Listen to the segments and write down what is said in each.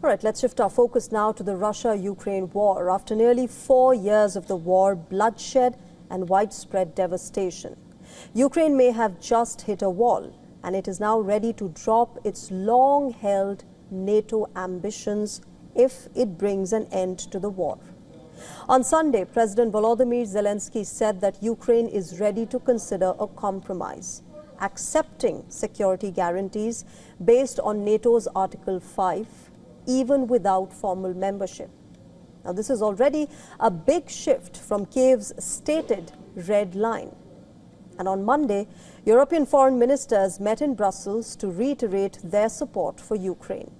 All right, let's shift our focus now to the Russia-Ukraine war. After nearly 4 years of the war, bloodshed and widespread devastation, Ukraine may have just hit a wall, and it is now ready to drop its long-held NATO ambitions if it brings an end to the war. On Sunday, President Volodymyr Zelensky said that Ukraine is ready to consider a compromise, accepting security guarantees based on NATO's Article 5, even without formal membership. Now, this is already a big shift from Kyiv's stated red line. And on Monday, European foreign ministers met in Brussels to reiterate their support for Ukraine,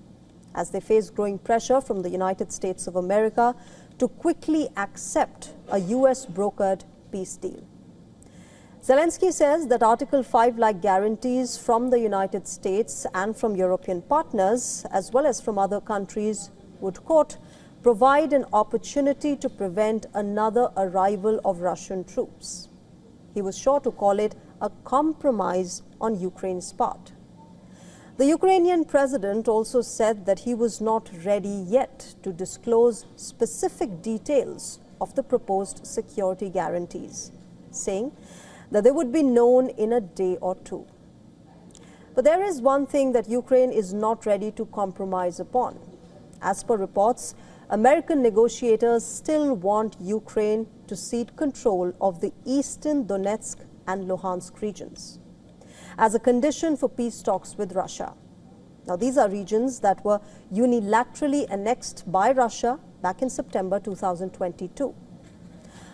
as they face growing pressure from the United States of America to quickly accept a US-brokered peace deal. Zelensky says that Article 5-like guarantees from the United States and from European partners, as well as from other countries, would, quote, provide an opportunity to prevent another arrival of Russian troops. He was sure to call it a compromise on Ukraine's part. The Ukrainian president also said that he was not ready yet to disclose specific details of the proposed security guarantees, saying that they would be known in a day or two. But there is one thing that Ukraine is not ready to compromise upon. As per reports, American negotiators still want Ukraine to cede control of the eastern Donetsk and Luhansk regions as a condition for peace talks with Russia. Now, these are regions that were unilaterally annexed by Russia back in September 2022.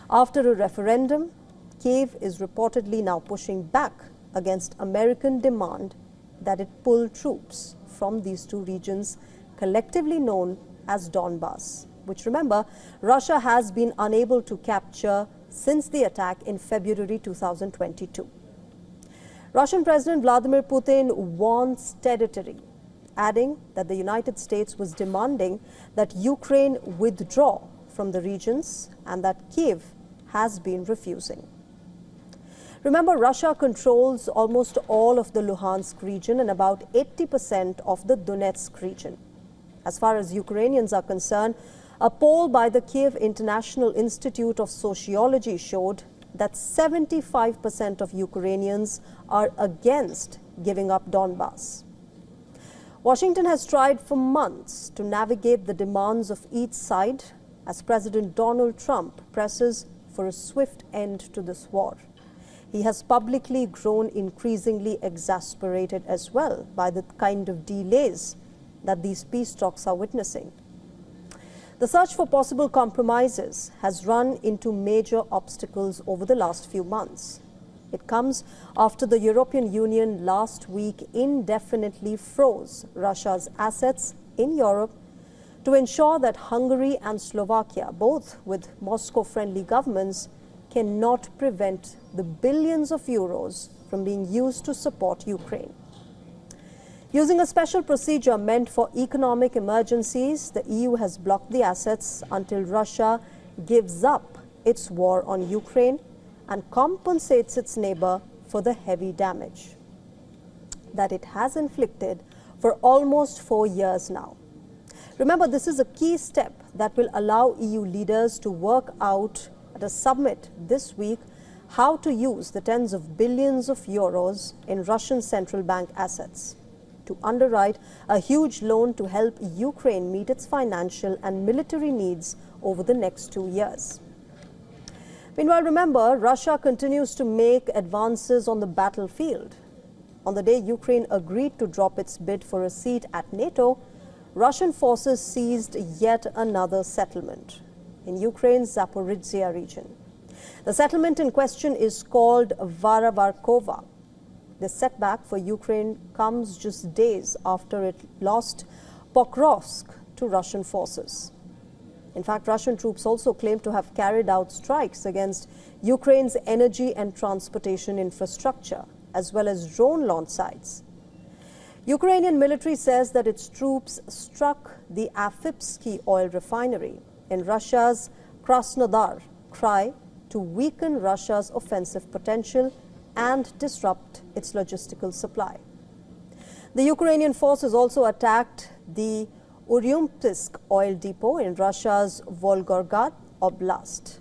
After a referendum, Kyiv is reportedly now pushing back against American demand that it pull troops from these two regions, collectively known as Donbas, which, remember, Russia has been unable to capture since the attack in February 2022. Russian President Vladimir Putin wants territory, adding that the United States was demanding that Ukraine withdraw from the regions and that Kyiv has been refusing. Remember, Russia controls almost all of the Luhansk region and about 80% of the Donetsk region. As far as Ukrainians are concerned, a poll by the Kyiv International Institute of Sociology showed that 75% of Ukrainians are against giving up Donbas. Washington has tried for months to navigate the demands of each side as President Donald Trump presses for a swift end to this war. He has publicly grown increasingly exasperated as well by the kind of delays that these peace talks are witnessing. The search for possible compromises has run into major obstacles over the last few months. It comes after the European Union last week indefinitely froze Russia's assets in Europe to ensure that Hungary and Slovakia, both with Moscow-friendly governments, cannot prevent the billions of euros from being used to support Ukraine. Using a special procedure meant for economic emergencies, the EU has blocked the assets until Russia gives up its war on Ukraine and compensates its neighbor for the heavy damage that it has inflicted for almost 4 years now. Remember, this is a key step that will allow EU leaders to work out at a summit this week how to use the tens of billions of euros in Russian central bank assets to underwrite a huge loan to help Ukraine meet its financial and military needs over the next 2 years. Meanwhile, remember, Russia continues to make advances on the battlefield. On the day Ukraine agreed to drop its bid for a seat at NATO, Russian forces seized yet another settlement in Ukraine's Zaporizhzhia region. The settlement in question is called Varovarkova. The setback for Ukraine comes just days after it lost Pokrovsk to Russian forces. In fact, Russian troops also claim to have carried out strikes against Ukraine's energy and transportation infrastructure, as well as drone launch sites. Ukrainian military says that its troops struck the Afipsky oil refinery in Russia's Krasnodar Krai to weaken Russia's offensive potential and disrupt its logistical supply. The Ukrainian forces also attacked the Uryumtsk oil depot in Russia's Volgograd Oblast.